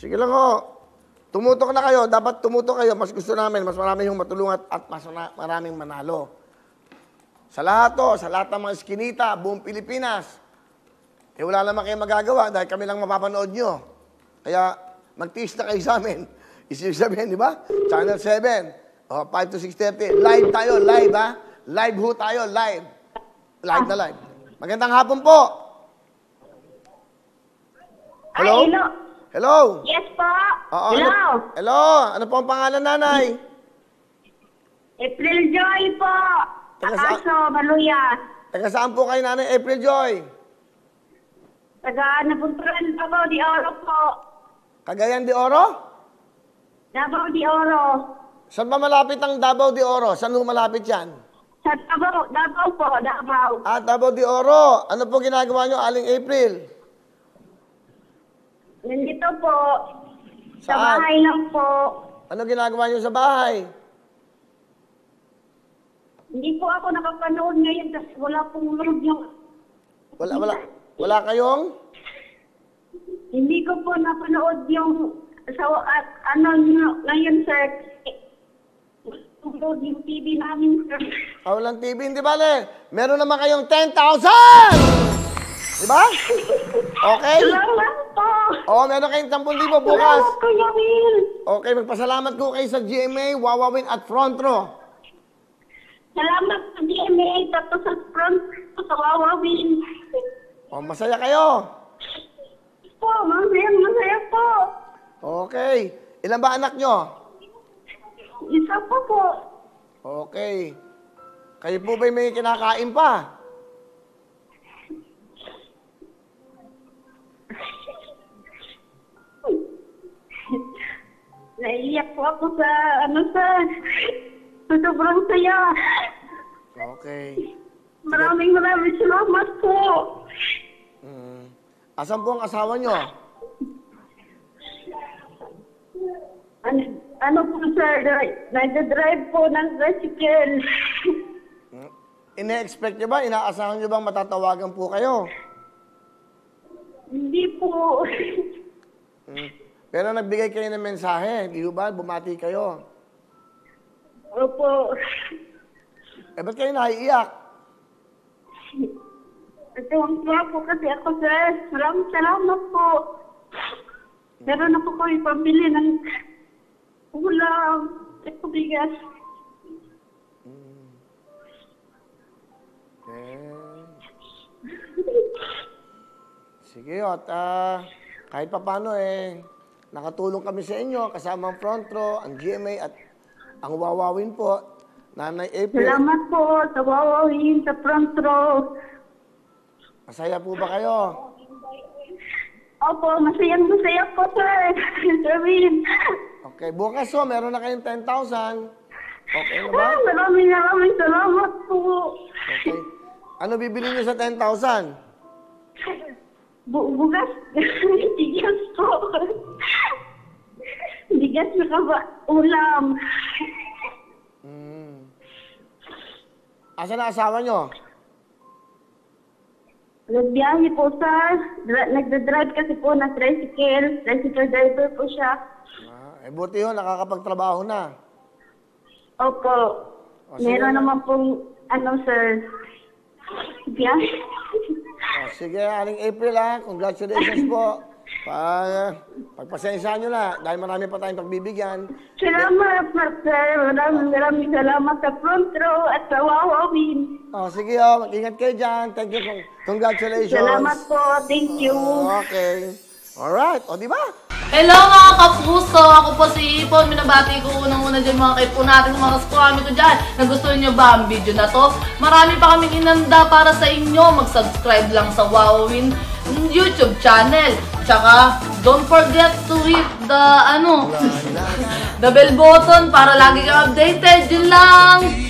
Sige lang ho. Tumutok na kayo. Dapat tumutok kayo. Mas gusto namin. Mas marami yung matulungan at mas maraming manalo. Sa lahat to, sa lahat ng mga iskinita, buong Pilipinas, eh wala naman kayo magagawa dahil kami lang mapapanood nyo. Kaya mag-tease na kayo sa amin. Isip sabihin, di ba? Channel 7, 5 to 6:30. Live tayo, live ha? Live ho tayo, live. Live na live. Magandang hapon po. Hello? Ay, hello. Hello? Yes po. Oo, Hello. Hello? Ano po ang pangalan, nanay? April Joy po. Taga Akaso, Maluyas. Taga saan po kayo, nanay April Joy? Taga Napunturan, Davao de Oro po. Cagayan de Oro? Davao de Oro. Saan ba malapit ang Davao de Oro? Saan mo malapit yan? Sa Davao po, Davao. Davao de Oro. Ano po ginagawa nyo, Aling April? Nandito po. Sa Saan? bahay lang po. Ano ginagawa nyo sa bahay? Hindi po ako nakapanood ngayon kasi wala pong load yung... Wala kayong? Hindi ko po napanood yung... ngayon, sir. Load yung TV namin, sir. Walang TV, hindi bale. Meron naman kayong 10,000! Diba? Okay? Salamat po. Oo, meron kayong 10,000 bukas. Salamat, Kuya Will. Okay, magpasalamat ko kayo sa GMA, Wawawin at Front Row. Salamat sa DMA, tapos sa front, sa Wawawin. Masaya kayo. Po, masaya po. Okay. Ilan ba anak nyo? Isa po po. Okay. Kayo po ba'y may kinakain pa? Naiiyak po ako sa sobrang saya. Okay. Maraming salamat po. Asan po ang asawa nyo? Ano po, sir? Nag-drive po ng tricycle. Ine-expect nyo ba? Inaasahan nyo bang matatawagan po kayo? Hindi po. Pero nagbigay kayo ng mensahe, di ba? Bumati kayo. Opo. Ba't kayo naiiyak? Natuwang po kasi ako, sir. Maraming salamat po. Meron ako ko ipambili ng ulam. Ito bigas. Sige, at kahit pa paano nakatulong kami sa inyo, kasama ang Front Row, ang GMA at ang Wawawin po. Nanay April. Salamat po sa Wawawin, sa Front Row. Masaya po ba kayo? Opo, masayang po, sir. Sir Will. Okay, bukas meron na kayong 10,000. Okay na ba? Maraming salamat po. Okay. Ano bibili niyo sa 10,000? Bugas. Bigas po. Bigas na ulam. Asa na asawa nyo? Nagbiyahe po, sir. Nagdadrive kasi po ng tricycle. Tricycle driver po siya. Buti yun, nakakapagtrabaho na. Opo. Meron naman pong, sir, biyahe. Sige, Aling April congratulations po. Pagpasensyahan nyo na dahil marami pa tayong pagbibigyan. Salamat, sir. Maraming salamat sa Front Row at sa Wawawin. Sige, mag-ingat kayo dyan. Thank you. Congratulations. Salamat po. Thank you. Okay. Alright. O, di ba? Hello mga kapuso! Ako po si Ipon. Minabati ko unang-una dyan mga kaipo natin, mga kaskwami ko dyan. Nagustuhan nyo ba ang video na to? Marami pa kaming inanda para sa inyo. Mag-subscribe lang sa Wawawin YouTube channel. Tsaka, don't forget to hit the, the bell button para lagi kang updated. Yun lang!